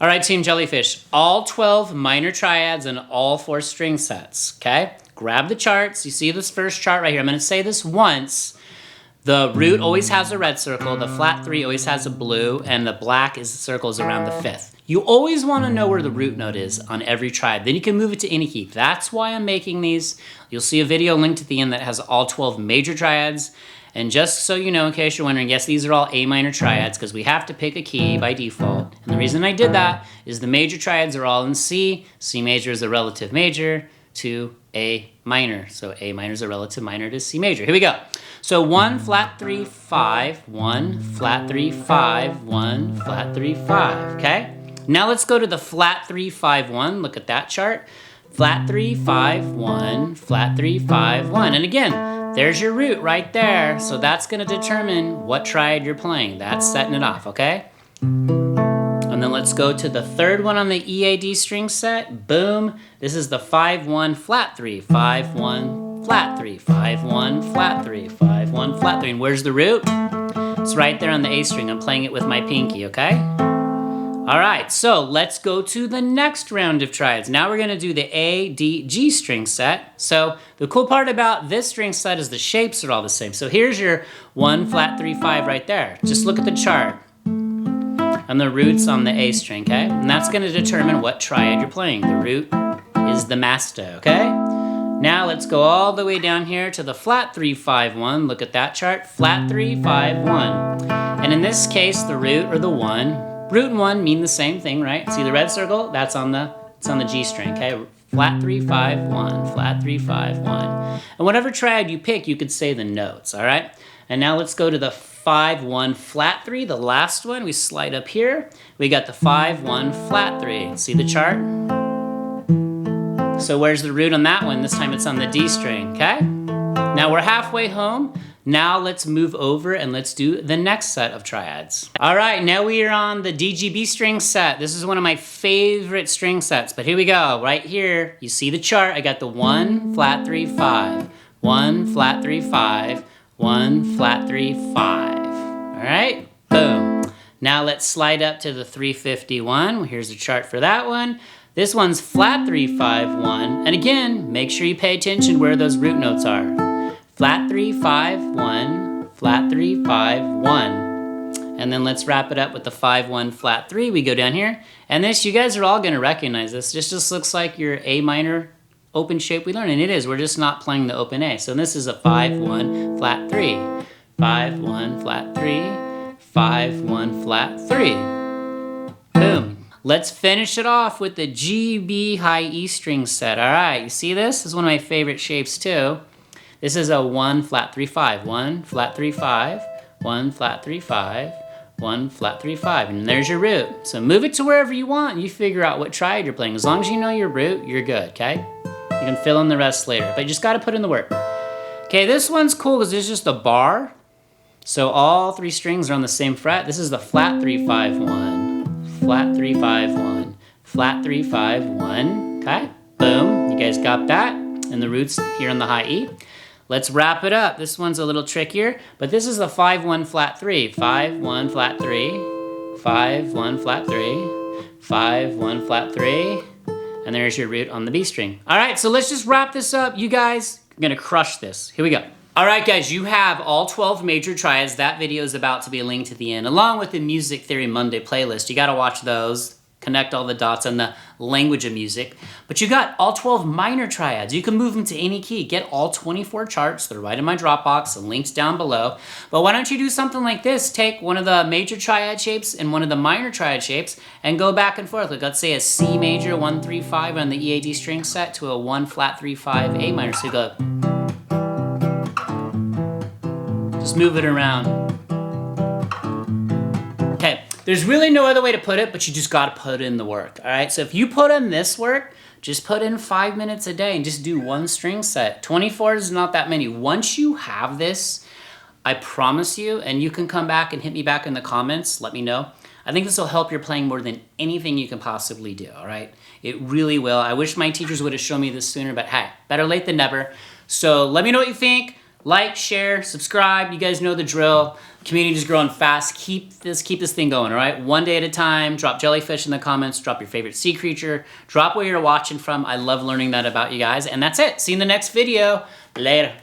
All right, Team Jellyfish, all 12 minor triads and all 4 string sets, okay? Grab the charts. You see this first chart right here. I'm going to say this once. The root always has a red circle, the flat 3 always has a blue, and the black circles around the 5th. You always want to know where the root note is on every triad. Then you can move it to any key. That's why I'm making these. You'll see a video linked at the end that has all 12 major triads. And just so you know, in case you're wondering, yes, these are all A minor triads because we have to pick a key by default. And the reason I did that is the major triads are all in C. C major is a relative major to A minor. So A minor is a relative minor to C major. Here we go. So 1, flat 3, 5, 1, flat 3, 5, 1, flat 3, 5, okay? Now let's go to the flat 3, 5, 1. Look at that chart. Flat 3, 5, 1, flat 3, 5, 1. And again, there's your root right there. So that's gonna determine what triad you're playing. That's setting it off, okay? And then let's go to the third one on the EAD string set. Boom. This is the 5, 1, flat 3, 5, 1, flat 3, 5, 1, flat 3, 5, 1, flat 3. And where's the root? It's right there on the A string. I'm playing it with my pinky, okay? All right, so let's go to the next round of triads. Now we're gonna do the ADG string set. So the cool part about this string set is the shapes are all the same. So here's your 1, flat 3, 5 right there. Just look at the chart. And the root's on the A string, okay? And that's gonna determine what triad you're playing. The root is the master, okay? Now let's go all the way down here to the flat 3, 5, 1. Look at that chart, flat 3, 5, 1. And in this case, the root or the 1, root and 1 mean the same thing, right? See the red circle? It's on the G string, okay? Flat 3, 5, 1, flat 3, 5, 1. And whatever triad you pick, you could say the notes, all right? And now let's go to the 5, 1, flat 3, the last one. We slide up here. We got the 5, 1, flat 3. See the chart? So where's the root on that one? This time it's on the D string, okay? Now we're halfway home. Now let's move over and let's do the next set of triads. All right, now we are on the DGB Stringset. This is one of my favorite string sets, but here we go. Right here, you see the chart. I got the 1, flat 3, 5, 1, flat 3, 5, 1, flat 3, 5. All right, boom. Now let's slide up to the 351. Here's the chart for that one. This one's flat 3, 5, 1. And again, make sure you pay attention where those root notes are. Flat 3, 5, 1, flat 3, 5, 1. And then let's wrap it up with the 5, 1, flat 3. We go down here. And this, you guys are all gonna recognize this. This just looks like your A minor open shape we learned, and it is. We're just not playing the open A. So this is a 5, 1, flat 3. 5, 1, flat 3. 5, 1, flat 3. Boom. Let's finish it off with the GB high E string set. All right, you see this? This is one of my favorite shapes too. This is a 1, flat 3, 5. 1, flat 3, 5. 1, flat 3, 5. 1, flat 3, 5. And there's your root. So move it to wherever you want. You figure out what triad you're playing. As long as you know your root, you're good, okay? You can fill in the rest later, but you just gotta put in the work. Okay, this one's cool because there's just a bar. So all 3 strings are on the same fret. This is the flat 3, 5, 1. Flat 3, 5, 1. Flat 3, 5, 1. Okay, boom. You guys got that? And the root's here on the high E. Let's wrap it up. This one's a little trickier, but this is the 5, 1, flat 3. 5, 1, flat 3. 5, 1, flat 3. 5, 1, flat 3. And there's your root on the B string. All right, so let's just wrap this up. You guys are gonna crush this. Here we go. All right, guys, you have all 12 major triads. That video is about to be linked at the end, along with the Music Theory Monday playlist. You gotta watch those. Connect all the dots on the language of music. But you got all 12 minor triads. You can move them to any key. Get all 24 charts. They're right in my Dropbox. The link's down below. But why don't you do something like this? Take one of the major triad shapes and one of the minor triad shapes and go back and forth. Like, let's say a C major 1, 3, 5 on the EAD string set to a 1, flat 3, 5 A minor. So you go. Just move it around. Okay. There's really no other way to put it, but you just gotta put in the work, all right? So if you put in this work, just put in 5 minutes a day and just do one string set. 24 is not that many. Once you have this, I promise you, and you can come back and hit me back in the comments, let me know. I think this will help your playing more than anything you can possibly do, all right? It really will. I wish my teachers would have shown me this sooner, but hey, better late than never. So let me know what you think. Like, share, subscribe. You guys know the drill. Community is growing fast. Keep this thing going, all right? One day at a time. Drop jellyfish in the comments. Drop your favorite sea creature. Drop where you're watching from. I love learning that about you guys. And that's it. See you in the next video. Later.